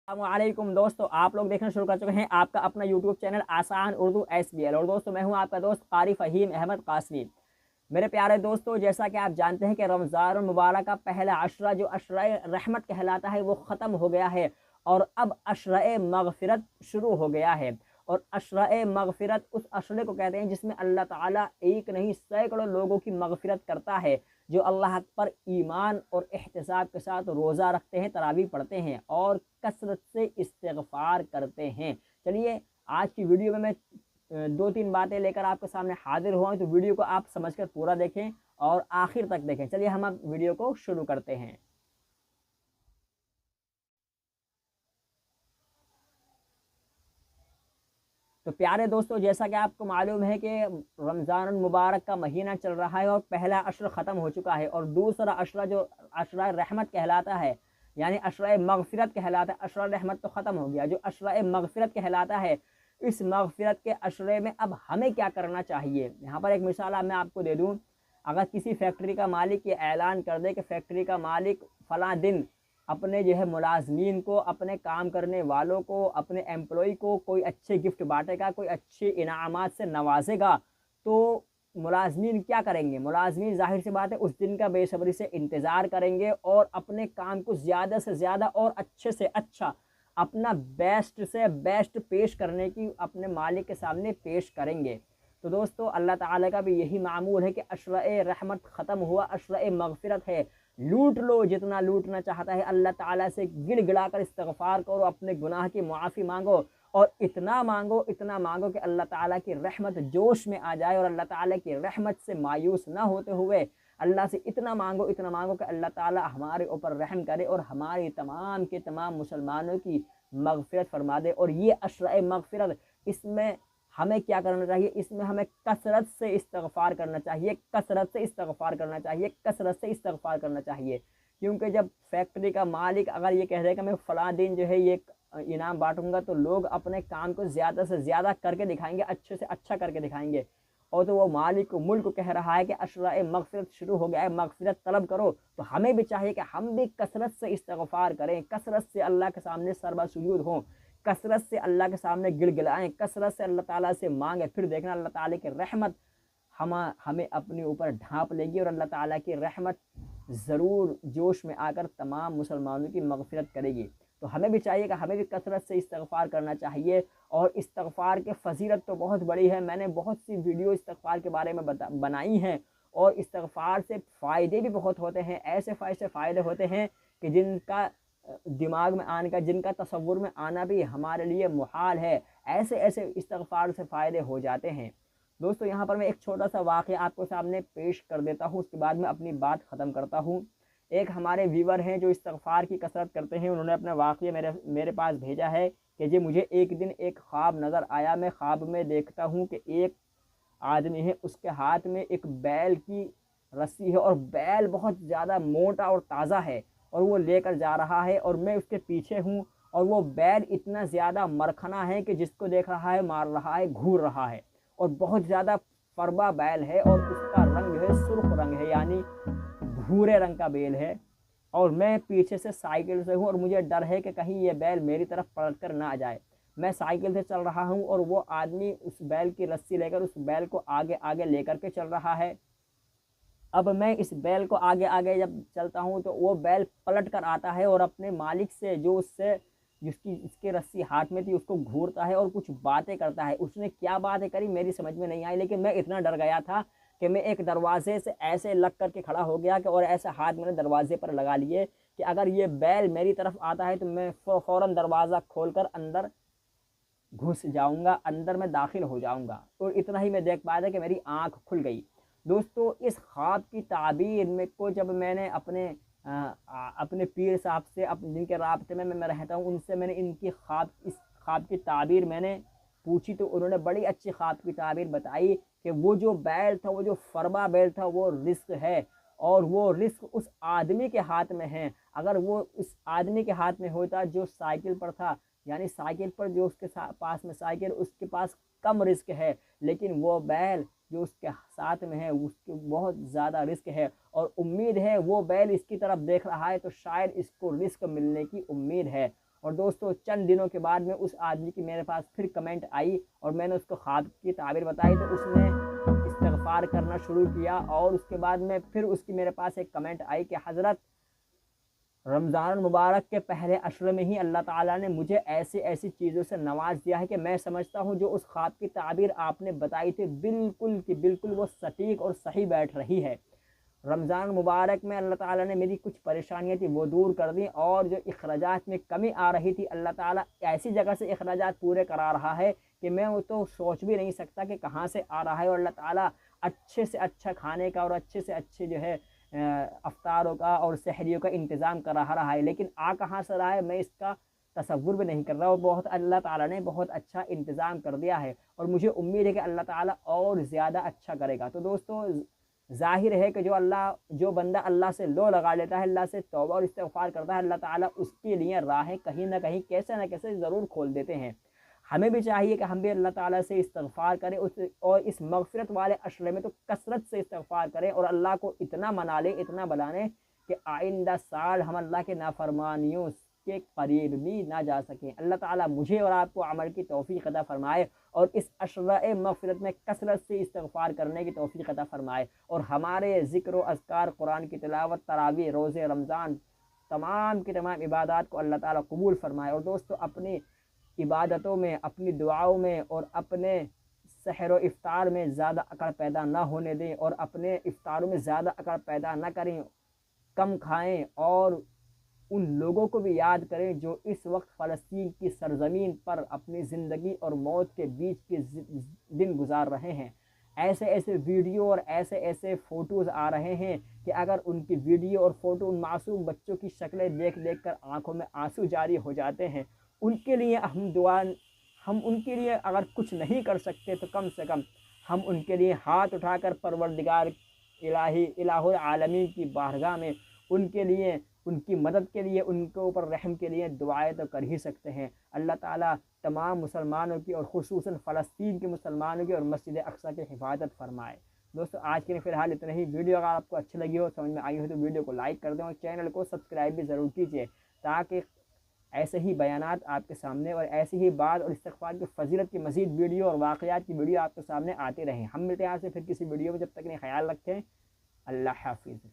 अस्सलामुअलैकुम दोस्तों, आप लोग देखना शुरू कर चुके हैं आपका अपना यूट्यूब चैनल आसान उर्दू SBL। और दोस्तों मैं हूं आपका दोस्त कारी फ़हीम अहमद कासमी। मेरे प्यारे दोस्तों, जैसा कि आप जानते हैं कि रमज़ान मुबारक का पहला अशरा जो अशरा रहमत कहलाता है वो ख़त्म हो गया है और अब अशरा मग़फ़िरत शुरू हो गया है। और अशरा मग़फ़िरत उस अशरे को कहते हैं जिसमें अल्लाह ताला एक नहीं सैकड़ों लोगों की मग़फ़िरत करता है जो अल्लाह पर ईमान और एहतिसाब के साथ रोज़ा रखते हैं, तरावी पढ़ते हैं और कसरत से इस्तिग़फ़ार करते हैं। चलिए आज की वीडियो में मैं दो तीन बातें लेकर आपके सामने हाजिर हुआ हूँ, तो वीडियो को आप समझकर पूरा देखें और आखिर तक देखें। चलिए हम अब वीडियो को शुरू करते हैं। तो प्यारे दोस्तों, जैसा कि आपको मालूम है कि रमज़ान मुबारक का महीना चल रहा है और पहला अशर ख़त्म हो चुका है और दूसरा अशरा जो अशरा रहमत कहलाता है यानी अशरा मग़फ़िरत कहलाता है। अशरा रहमत तो ख़त्म हो गया, जो अशरा मग़फ़िरत कहलाता है, इस मग़फ़िरत के अशरे में अब हमें क्या करना चाहिए। यहाँ पर एक मिसाल मैं आपको दे दूँ। अगर किसी फैक्ट्री का मालिक ये ऐलान कर दे कि फैक्ट्री का मालिक फ़लाँ दिन अपने जो है मुलाजमीन को, अपने काम करने वालों को, अपने एम्प्लॉय को कोई अच्छे गिफ्ट बांटेगा, कोई अच्छे इनामात से नवाजेगा, तो मुलाजमीन क्या करेंगे? मुलाजमीन ज़ाहिर सी बात है उस दिन का बेसब्री से इंतज़ार करेंगे और अपने काम को ज़्यादा से ज़्यादा और अच्छे से अच्छा, अपना बेस्ट से बेस्ट पेश करने की अपने मालिक के सामने पेश करेंगे। तो दोस्तों अल्लाह ताला का भी यही मामूल है कि अशरा रहमत ख़त्म हुआ, अशरा मग़फ़िरत है। लूट लो जितना लूटना चाहता है, अल्लाह ताला से गिड़गिड़ा कर इस्तिग़फ़ार करो, अपने गुनाह की मुआफ़ी मांगो और इतना मांगो कि अल्लाह ताला की रहमत जोश में आ जाए और अल्लाह ताला की रहमत से मायूस ना होते हुए अल्लाह से इतना मांगो कि अल्लाह ताला हमारे ऊपर रहम करे और हमारी तमाम के तमाम मुसलमानों की मग़फ़िरत फरमा दे। और ये अशरा मग़फ़िरत, इसमें हमें क्या करना चाहिए? इसमें हमें कसरत से इस्तिग़फ़ार करना चाहिए, कसरत से इस्तिग़फ़ार करना चाहिए, कसरत से इस्तिग़फ़ार करना चाहिए। क्योंकि जब फैक्ट्री का मालिक अगर ये कह देगा मैं फ़लाँ दिन जो है ये इनाम बांटूंगा, तो लोग अपने काम को ज़्यादा से ज़्यादा करके दिखाएंगे, अच्छे से अच्छा करके दिखाएंगे। और तो वो मालिक को, मुल्क को कह रहा है कि अशरा मग़फ़िरत शुरू हो गया है, मग़फ़िरत तलब करो, तो हमें भी चाहिए कि हम भी कसरत से इस्तिग़फ़ार करें, कसरत से अल्लाह के सामने सरबा सुजूद हों, कसरत से अल्लाह के सामने गिड़गिड़ाएं, कसरत से अल्लाह ताला से मांगे। फिर देखना अल्लाह ताला की रहमत हमें अपने ऊपर ढांप लेगी और अल्लाह ताला की रहमत ज़रूर जोश में आकर तमाम मुसलमानों की मग़फ़िरत करेगी। तो हमें भी चाहिए कि हमें भी कसरत से इस्तिग़फ़ार करना चाहिए। और इस्तिग़फ़ार की फ़जीलत तो बहुत बड़ी है, मैंने बहुत सी वीडियो इस्तिग़फ़ार के बारे में बनाई हैं और इस्तिग़फ़ार से फ़ायदे भी बहुत होते हैं। ऐसे फ़ायदे होते हैं कि जिनका दिमाग में आने का, जिनका तसव्वुर में आना भी हमारे लिए मुहाल है। ऐसे ऐसे इस्तिग़फ़ार से फ़ायदे हो जाते हैं। दोस्तों यहाँ पर मैं एक छोटा सा वाक़या आपको सामने पेश कर देता हूँ, उसके बाद मैं अपनी बात ख़त्म करता हूँ। एक हमारे व्यूवर हैं जो इस्तिग़फ़ार की कसरत करते हैं, उन्होंने अपना वाक़या मेरे पास भेजा है कि जी मुझे एक दिन एक ख्वाब नज़र आया। मैं ख्वाब में देखता हूँ कि एक आदमी है, उसके हाथ में एक बैल की रस्सी है और बैल बहुत ज़्यादा मोटा और ताज़ा है और वो लेकर जा रहा है और मैं उसके पीछे हूँ। और वो बैल इतना ज़्यादा मरखना है कि जिसको देख रहा है मार रहा है, घूर रहा है और बहुत ज़्यादा फरबा बैल है और उसका रंग जो है सुर्ख रंग है, यानी भूरे रंग का बैल है। और मैं पीछे से साइकिल से हूँ और मुझे डर है कि कहीं ये बैल मेरी तरफ पलट कर ना आ जाए। मैं साइकिल से चल रहा हूँ और वो आदमी उस बैल की रस्सी लेकर उस बैल को आगे आगे लेकर के चल रहा है। अब मैं इस बैल को आगे आगे जब चलता हूँ तो वो बैल पलट कर आता है और अपने मालिक से, जो उससे जिसकी इसकी रस्सी हाथ में थी, उसको घूरता है और कुछ बातें करता है। उसने क्या बातें करी मेरी समझ में नहीं आई, लेकिन मैं इतना डर गया था कि मैं एक दरवाजे से ऐसे लग करके खड़ा हो गया कि और ऐसे हाथ मैंने दरवाजे पर लगा लिए कि अगर ये बैल मेरी तरफ आता है तो मैं फ़ौरन दरवाज़ा खोलकर अंदर घुस जाऊंगा, अंदर में दाखिल हो जाऊंगा। और इतना ही मैं देख पाया था कि मेरी आंख खुल गई। दोस्तों इस ख्वाब की ताबीर में को जब मैंने अपने पीर साहब से, जिनके राब्ते में मैं रहता हूँ, उनसे मैंने इस ख्वाब की ताबीर मैंने पूछी, तो उन्होंने बड़ी अच्छी ख्वाब की ताबीर बताई कि वो जो बैल था, वो जो फरबा बैल था, वो रिस्क है और वो रिस्क उस आदमी के हाथ में है। अगर वो उस आदमी के हाथ में होता जो साइकिल पर था, यानी साइकिल पर जो उसके पास में साइकिल, उसके पास कम रिस्क है, लेकिन वो बैल जो उसके साथ में है उसके बहुत ज़्यादा रिस्क है और उम्मीद है वो बैल इसकी तरफ देख रहा है तो शायद इसको रिस्क मिलने की उम्मीद है। اور دوستو چند دنوں کے بعد میں اس آدمی کی میرے پاس پھر کمنٹ آئی اور میں نے اس کو خواب کی تعبیر بتائی تو اس نے استغفار کرنا شروع کیا، اور اس کے بعد میں پھر اس کی میرے پاس ایک کمنٹ آئی کہ حضرت رمضان المبارک کے پہلے عشرے میں ہی اللہ تعالیٰ نے مجھے ایسی ایسی چیزوں سے نواز دیا ہے کہ میں سمجھتا ہوں جو اس خواب کی تعبیر آپ نے بتائی تھی بالکل کہ بالکل وہ سٹیک اور صحیح بیٹھ رہی ہے۔ رمضان مبارک میں اللہ تعالیٰ نے میری کچھ پریشانیاں تھی وہ دور کر دیں، اور جو اخراجات میں کمی آ رہی تھی اللہ تعالیٰ ایسی جگہ سے اخراجات پورے کرا رہا ہے کہ میں وہ تو سوچ بھی نہیں سکتا کہ کہاں سے آ رہا ہے، اور اللہ تعالیٰ اچھے سے اچھا کھانے کا اور اچھے سے اچھے جو ہے افطاروں کا اور سحریوں کا انتظام کر رہا ہے، لیکن آ کہاں سے رہا ہے میں اس کا تصور بھی نہیں کر رہا، اور بہت اللہ تعالیٰ نے بہت اچھا انتظام کر دیا ہے، اور مجھے امید ہے کہ اللہ تعالیٰ اور زیادہ اچھا کرے گا۔ تو دوستو ظاہر ہے کہ جو بندہ اللہ سے لو لگا لیتا ہے، اللہ سے توبہ اور استغفار کرتا ہے، اللہ تعالیٰ اس کے لیے راہیں کہیں نہ کہیں کیسے نہ کیسے ضرور کھول دیتے ہیں۔ ہمیں بھی چاہیے کہ ہم بھی اللہ تعالیٰ سے استغفار کریں، اور اس مغفرت والے عشرے میں تو کثرت سے استغفار کریں، اور اللہ کو اتنا منا لیں، اتنا بلا لیں کہ آئندہ سال ہم اللہ کے نافرمانیوں کے قریب بھی نہ جا سکیں۔ اللہ تعالیٰ مجھے اور آپ کو عمل کی توفیق عطا فرمائے، اور اس عشرہ مغفرت میں کثرت سے استغفار کرنے کی توفیق عطا فرمائے، اور ہمارے ذکر و اذکار، قرآن کی تلاوت، تراویح، روزے رمضان، تمام کی تمام عبادات کو اللہ تعالیٰ قبول فرمائے۔ اور دوستو اپنی عبادتوں میں، اپنی دعاؤں میں اور اپنے سحر و افطار میں زیادہ اکڑ پیدا نہ ہونے دیں، اور اپنے افطاروں میں زیادہ اکڑ پیدا نہ کریں، کم کھائیں، اور ان لوگوں کو بھی یاد کریں جو اس وقت فلسطین کی سرزمین پر اپنی زندگی اور موت کے بیچ کے دن گزار رہے ہیں۔ ایسے ایسے ویڈیو اور ایسے ایسے فوٹوز آ رہے ہیں کہ اگر ان کی ویڈیو اور فوٹو ان معصوم بچوں کی شکلیں دیکھ دیکھ کر آنکھوں میں آنسو جاری ہو جاتے ہیں۔ ان کے لیے ہم ان کے لیے اگر کچھ نہیں کر سکتے تو کم سے کم ہم ان کے لیے ہاتھ اٹھا کر پروردگار الہ العالمین کی بارگاہ میں ان کے لیے، ان کی مدد کے لیے، ان کے اوپر رحم کے لیے دعائیں تو کر ہی سکتے ہیں۔ اللہ تعالیٰ تمام مسلمانوں کی اور خصوصاً فلسطین کے مسلمانوں کی اور مسجد اقصیٰ کی حفاظت فرمائے۔ دوستو آج کے لیے فی الحال اتنا ہی۔ ویڈیو اگر آپ کو اچھی لگی ہو، سمجھ میں آئی ہو، تو ویڈیو کو لائک کر دیں، اور چینل کو سبسکرائب بھی ضرور کیجیے، تاکہ ایسے ہی بیانات آپ کے سامنے اور ایسی ہی بات اور استغفار کی فضیلت کی مزید ویڈیو اور واقعات کی ویڈیو آپ کے سامنے آتے رہیں۔ ہم ملتے ہیں آپ سے پھر کسی ویڈیو میں، جب تک نے خیال رکھیں۔ اللہ حافظ۔